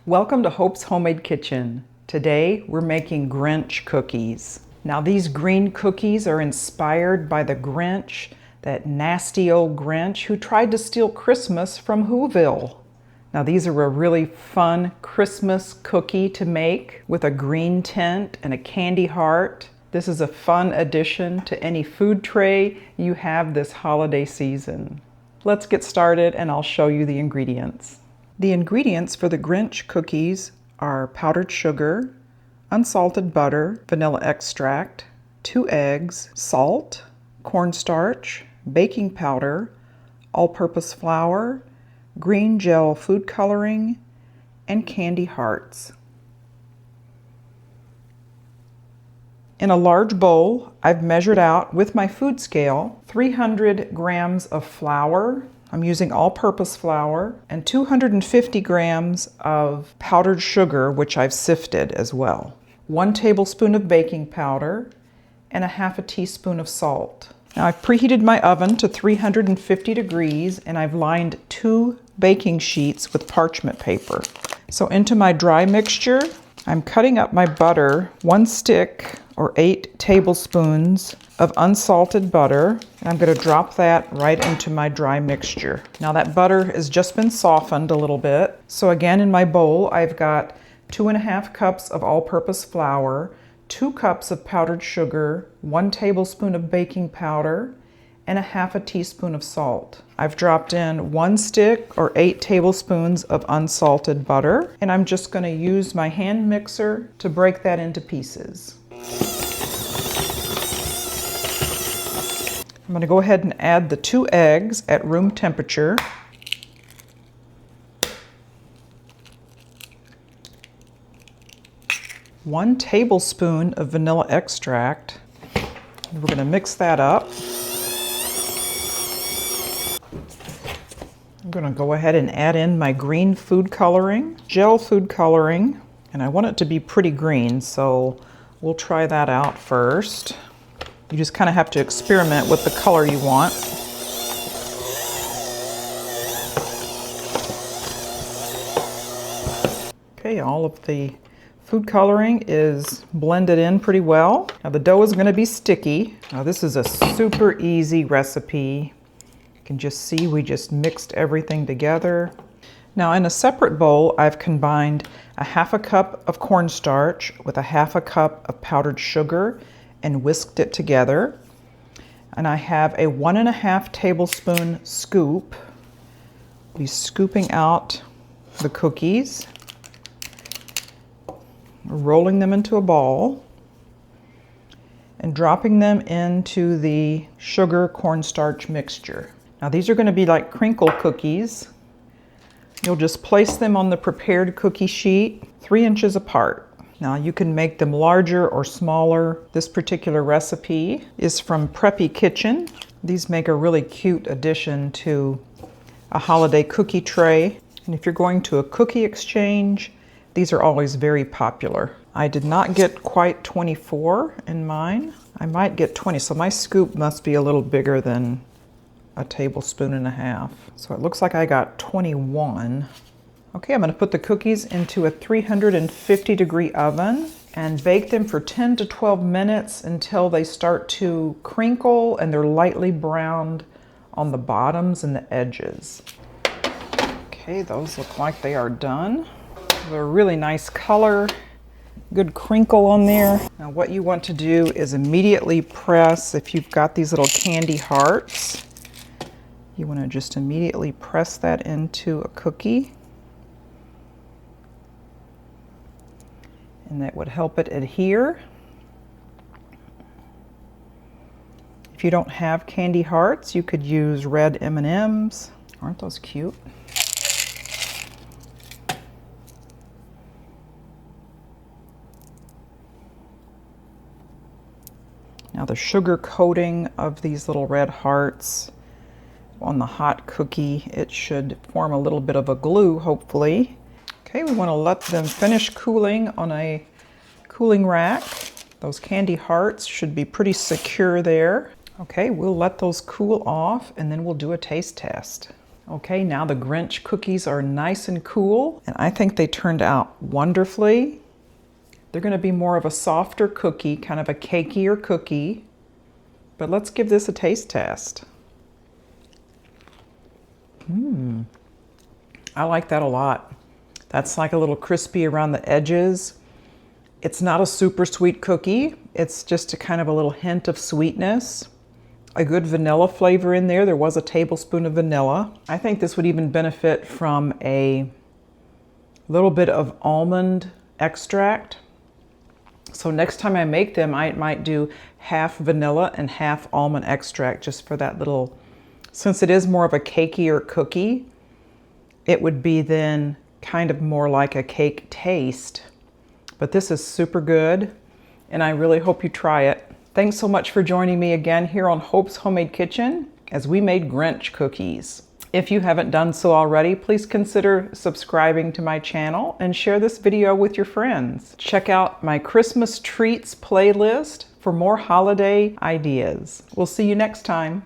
Welcome to Hope's Homemade Kitchen. Today we're making Grinch cookies. Now these green cookies are inspired by the Grinch, that nasty old Grinch who tried to steal Christmas from Whoville. Now these are a really fun Christmas cookie to make with a green tint and a candy heart. This is a fun addition to any food tray you have this holiday season. Let's get started and I'll show you the ingredients. The ingredients for the Grinch cookies are powdered sugar, unsalted butter, vanilla extract, 2 eggs, salt, cornstarch, baking powder, all-purpose flour, green gel food coloring, and candy hearts. In a large bowl, I've measured out with my food scale 300 grams of flour. I'm using all-purpose flour, and 250 grams of powdered sugar, which I've sifted as well. 1 tablespoon of baking powder, and 1/2 teaspoon of salt. Now I've preheated my oven to 350 degrees, and I've lined 2 baking sheets with parchment paper. So into my dry mixture, I'm cutting up my butter, 1 stick or 8 tablespoons of unsalted butter. And I'm going to drop that right into my dry mixture. Now that butter has just been softened a little bit. So again, in my bowl, I've got 2½ cups of all-purpose flour, 2 cups of powdered sugar, 1 tablespoon of baking powder, and 1/2 teaspoon of salt. I've dropped in 1 stick or 8 tablespoons of unsalted butter, and I'm just going to use my hand mixer to break that into pieces. I'm going to go ahead and add the 2 eggs at room temperature. One tablespoon of vanilla extract. We're going to mix that up. I'm going to go ahead and add in my green food coloring, gel food coloring, and I want it to be pretty green, so we'll try that out first. You just kind of have to experiment with the color you want. Okay, all of the food coloring is blended in pretty well. Now the dough is going to be sticky. Now this is a super easy recipe. You can just see we just mixed everything together. Now in a separate bowl, I've combined 1/2 cup of cornstarch with 1/2 cup of powdered sugar and whisked it together. And I have a 1½ tablespoon scoop. I'll be scooping out the cookies, rolling them into a ball, and dropping them into the sugar cornstarch mixture. Now these are going to be like crinkle cookies. You'll just place them on the prepared cookie sheet 3 inches apart. Now you can make them larger or smaller. This particular recipe is from Preppy Kitchen. These make a really cute addition to a holiday cookie tray. And if you're going to a cookie exchange, these are always very popular. I did not get quite 24 in mine. I might get 20, so my scoop must be a little bigger than 1.5 tablespoons. So it looks like I got 21. Okay, I'm going to put the cookies into a 350 degree oven and bake them for 10 to 12 minutes until they start to crinkle and they're lightly browned on the bottoms and the edges. Okay, those look like they are done. They're a really nice color, good crinkle on there. Now what you want to do is immediately press, if you've got these little candy hearts, you want to just immediately press that into a cookie. And that would help it adhere. If you don't have candy hearts, you could use red M&Ms. Aren't those cute? Now the sugar coating of these little red hearts on the hot cookie, it should form a little bit of a glue, hopefully. Okay, we want to let them finish cooling on a cooling rack. Those candy hearts should be pretty secure there. Okay, we'll let those cool off and then we'll do a taste test. Okay, now the Grinch cookies are nice and cool, and I think they turned out wonderfully. They're going to be more of a softer cookie, kind of a cakier cookie. But let's give this a taste test. I like that a lot. That's like a little crispy around the edges. It's not a super sweet cookie. It's just a kind of a little hint of sweetness. A good vanilla flavor in there. There was a tablespoon of vanilla. I think this would even benefit from a little bit of almond extract. So next time I make them, I might do half vanilla and half almond extract just for that little, since it is more of a cakier cookie, it would be then kind of more like a cake taste. But this is super good, and I really hope you try it. Thanks so much for joining me again here on Hope's Homemade Kitchen as we made Grinch cookies. If you haven't done so already, please consider subscribing to my channel and share this video with your friends. Check out my Christmas treats playlist for more holiday ideas. We'll see you next time.